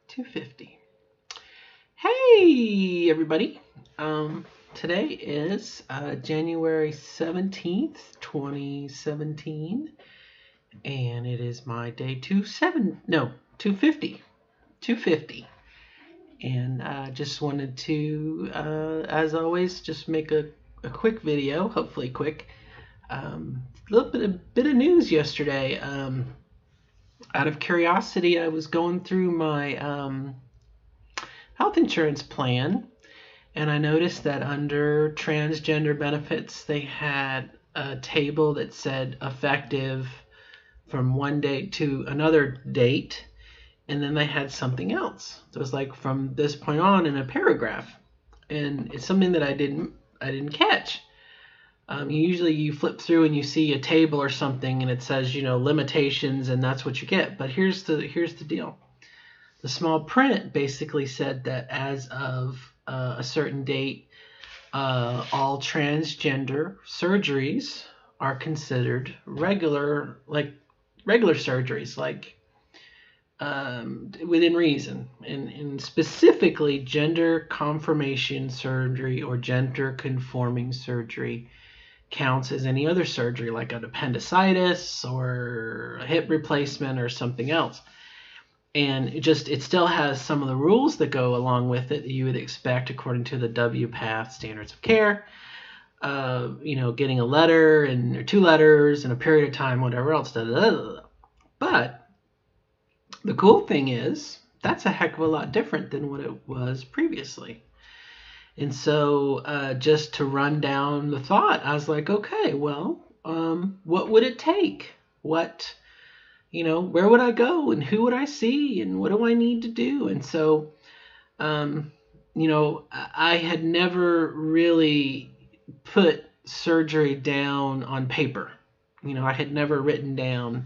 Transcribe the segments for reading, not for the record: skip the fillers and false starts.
250. Hey, everybody. Today is January 17th, 2017, and it is my day 250. 250. And I just wanted to, as always, just make a quick video, hopefully quick. A bit of news yesterday. Out of curiosity, I was going through my health insurance plan, and I noticed that under transgender benefits, they had a table that said effective from one date to another date, and then they had something else. So it was like from this point on in a paragraph, and it's something that I didn't catch. Usually you flip through and you see a table or something, and it says limitations, and that's what you get. But here's the deal. The small print basically said that as of a certain date, all transgender surgeries are considered regular surgeries, within reason, and specifically gender confirmation surgery or gender conforming surgery counts as any other surgery, like an appendicitis or a hip replacement or something else. And it still has some of the rules that go along with it that you would expect according to the WPATH standards of care. Getting a letter or two letters in a period of time, whatever else. But the cool thing is that's a heck of a lot different than what it was previously. And so just to run down the thought, I was like, okay, well, what would it take? Where would I go and who would I see and what do I need to do? And so, I had never really put surgery down on paper. I had never written down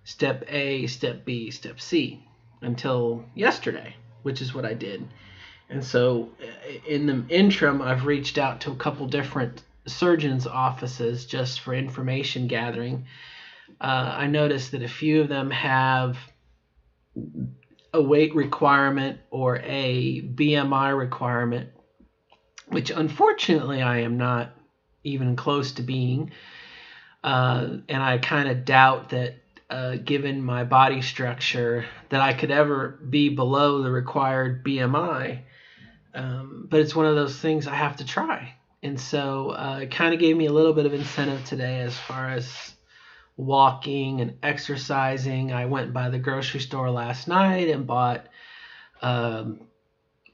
step A, step B, step C until yesterday, which is what I did. And so in the interim, I've reached out to a couple different surgeons' offices just for information gathering. I noticed that a few of them have a weight requirement or a BMI requirement, which unfortunately I am not even close to being. And I kind of doubt that, given my body structure, that I could ever be below the required BMI. But it's one of those things I have to try. And so it kind of gave me a little bit of incentive today as far as walking and exercising. I went by the grocery store last night and bought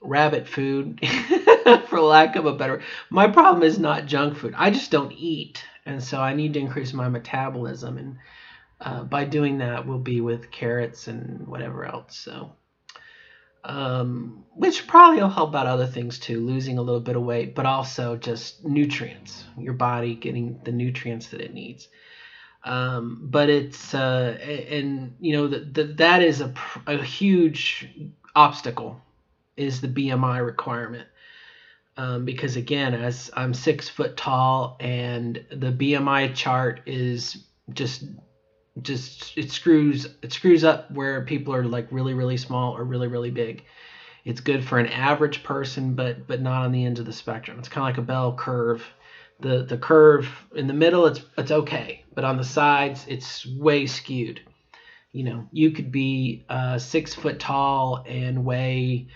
rabbit food, for lack of a better. My problem is not junk food. I just don't eat. And so I need to increase my metabolism. And by doing that, we'll be with carrots and whatever else. So. Which probably will help out other things too, losing a little bit of weight, but also just nutrients, your body getting the nutrients that it needs. But it's, that is a huge obstacle, is the BMI requirement. Because again, as I'm 6 foot tall and the BMI chart is just it screws up where people are like really, really small or really, really big. It's good for an average person, but not on the ends of the spectrum. It's kind of like a bell curve. The curve in the middle, it's okay, but on the sides, it's way skewed. You could be 6 foot tall and weigh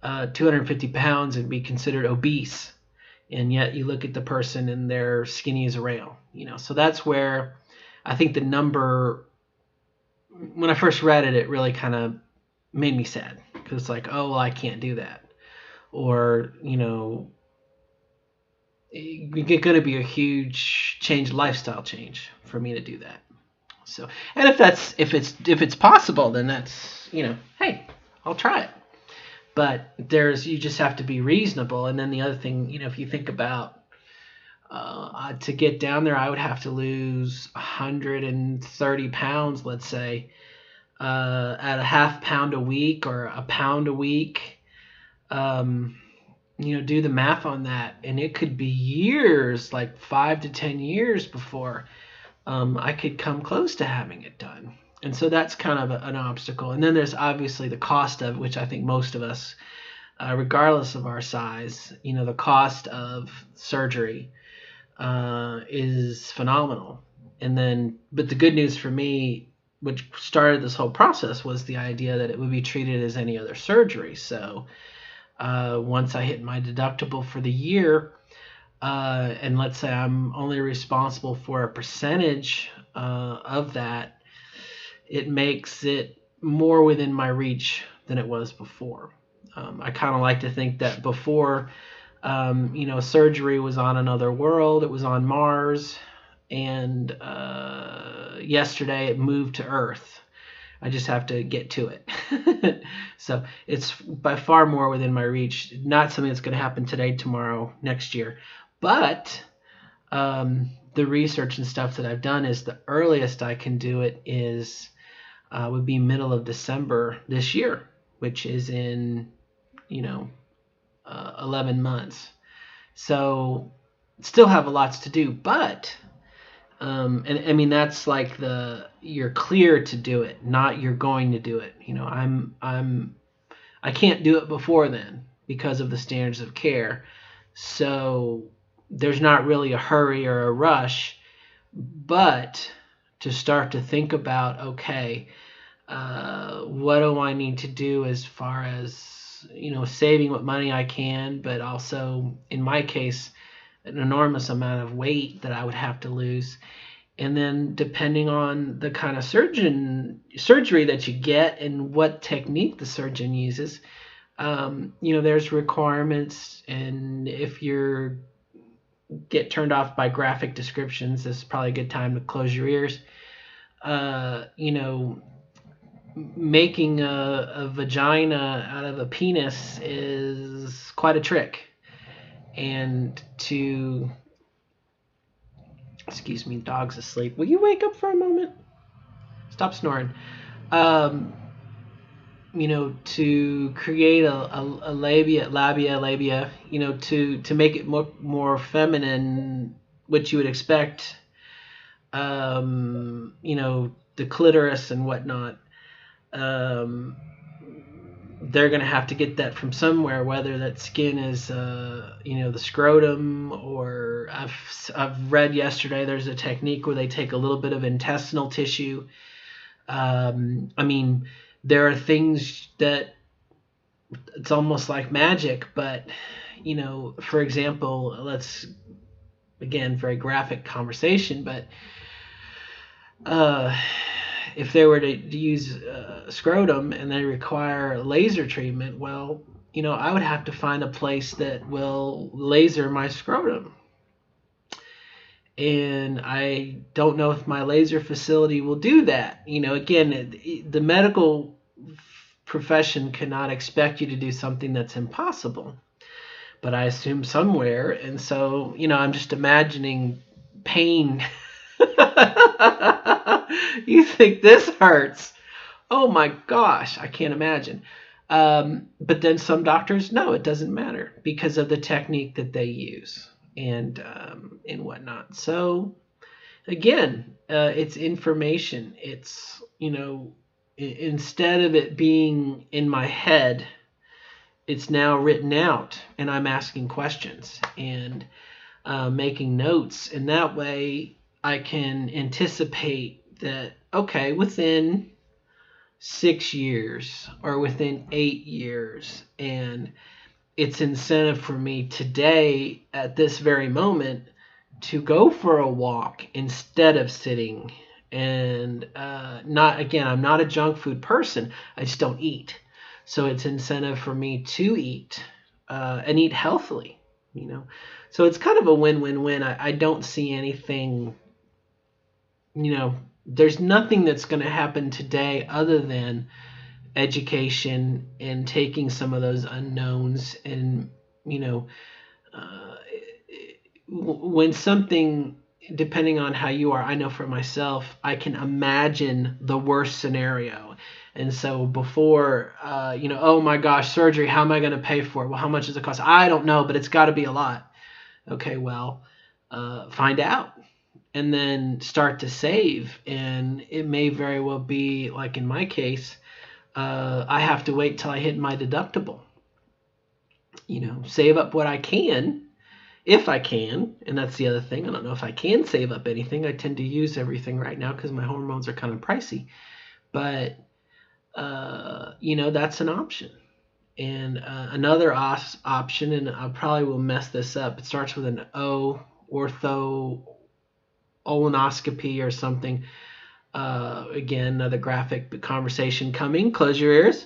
250 pounds and be considered obese, and yet you look at the person and they're skinny as a rail. So that's where I think the number, when I first read it, it really kind of made me sad, because it's like, oh, well, I can't do that. Or, it's going to be a huge lifestyle change for me to do that. So, and if it's possible, then that's, hey, I'll try it. But you just have to be reasonable. And then the other thing, if you think about, to get down there, I would have to lose 130 pounds, let's say, at a half pound a week or a pound a week. Do the math on that, and it could be years, like 5 to 10 years before I could come close to having it done. And so that's kind of an obstacle. And then there's obviously the cost of, which I think most of us, regardless of our size, the cost of surgery is phenomenal. And then, but the good news for me, which started this whole process, was the idea that it would be treated as any other surgery. So once I hit my deductible for the year, and let's say I'm only responsible for a percentage of that, it makes it more within my reach than it was before. I kind of like to think that before, surgery was on another world, it was on Mars, and yesterday it moved to Earth. I just have to get to it. So it's by far more within my reach. Not something that's going to happen today, tomorrow, next year. But the research and stuff that I've done is the earliest I can do it is would be middle of December this year, which is in 11 months. So still have lots to do, but and I mean that's like you're clear to do it, not you're going to do it. I can't do it before then because of the standards of care. So there's not really a hurry or a rush, but to start to think about, okay, what do I need to do as far as saving what money I can, but also in my case an enormous amount of weight that I would have to lose. And then depending on the kind of surgery that you get and what technique the surgeon uses, there's requirements. And if you get turned off by graphic descriptions, this is probably a good time to close your ears. Making a vagina out of a penis is quite a trick. And excuse me, dog's asleep. Will you wake up for a moment? Stop snoring. To create a labia, to make it more feminine, which you would expect, the clitoris and whatnot. They're going to have to get that from somewhere, whether that skin is, the scrotum, or I've read yesterday there's a technique where they take a little bit of intestinal tissue. There are things that it's almost like magic, but, for example, again, very graphic conversation, but if they were to use scrotum and they require laser treatment, well, I would have to find a place that will laser my scrotum. And I don't know if my laser facility will do that. Again, the medical profession cannot expect you to do something that's impossible. But I assume somewhere, and so, I'm just imagining pain. You think this hurts? Oh my gosh, I can't imagine. But then some doctors, no, it doesn't matter because of the technique that they use and whatnot. So again, it's information. It's, instead of it being in my head, it's now written out, and I'm asking questions and making notes, and that way I can anticipate that, okay, within 6 years or within 8 years, and it's incentive for me today at this very moment to go for a walk instead of sitting. And I'm not a junk food person. I just don't eat. So it's incentive for me to eat and eat healthily, So it's kind of a win-win-win. I don't see anything, there's nothing that's going to happen today other than education and taking some of those unknowns. And, when something, depending on how you are, I know for myself, I can imagine the worst scenario. And so before, oh my gosh, surgery, how am I going to pay for it? Well, how much does it cost? I don't know, but it's got to be a lot. Okay, well, find out. and then start to save. And it may very well be, like in my case, I have to wait till I hit my deductible. Save up what I can, if I can. And that's the other thing. I don't know if I can save up anything. I tend to use everything right now because my hormones are kind of pricey. But, that's an option. And another option, and I probably will mess this up. It starts with an O, ortho-olonoscopy or something. Again, another graphic conversation coming. Close your ears.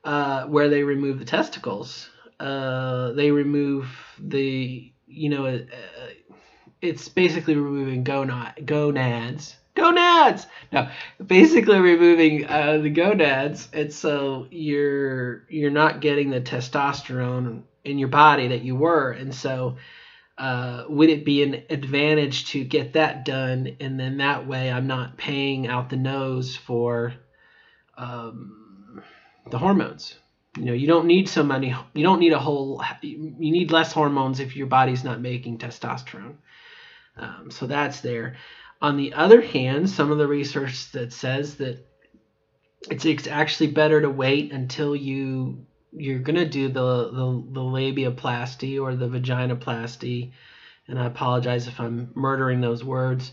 Where they remove the testicles. They remove the, it's basically removing gonads. Gonads! No, basically removing the gonads, and so you're not getting the testosterone in your body that you were, and so would it be an advantage to get that done, and then that way I'm not paying out the nose for the hormones. You don't need so many. You don't need you need less hormones if your body's not making testosterone. So that's there. On the other hand, some of the research that says that it's actually better to wait until you're gonna do the labiaplasty or the vaginoplasty, and I apologize if I'm murdering those words,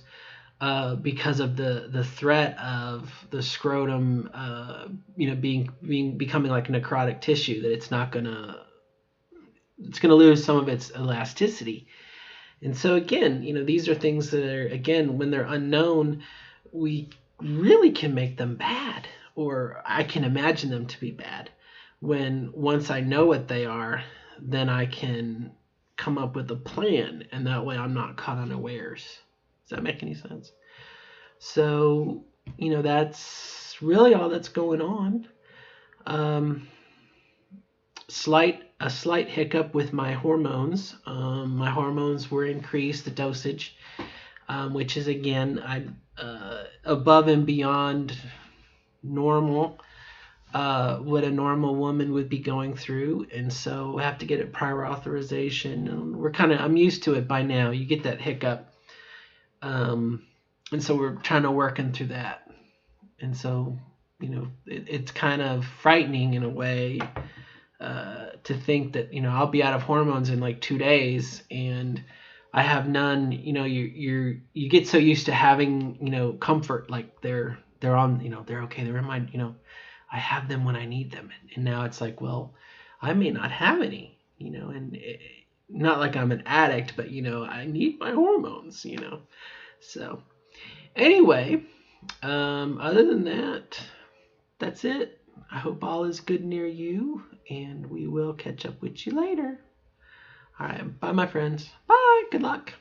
because of the threat of the scrotum, becoming like necrotic tissue, that it's gonna lose some of its elasticity. And so again, these are things that are, again, when they're unknown, we really can make them bad, or I can imagine them to be bad. When once I know what they are, then I can come up with a plan, and that way I'm not caught unawares. Does that make any sense? So, that's really all that's going on. A slight hiccup with my hormones. My hormones were increased, the dosage, which is, again, above and beyond normal, what a normal woman would be going through, and so I have to get a prior authorization. And I'm used to it by now. You get that hiccup, and so we're trying to working through that. And so, it's kind of frightening in a way. To think that I'll be out of hormones in like 2 days and I have none. You get so used to having comfort, like they're on, they're okay, they're in my, I have them when I need them, and now it's like, well, I may not have any, and not like I'm an addict, but I need my hormones. So anyway, other than that, that's it. I hope all is good near you, and we will catch up with you later. All right, bye, my friends. Bye. Good luck.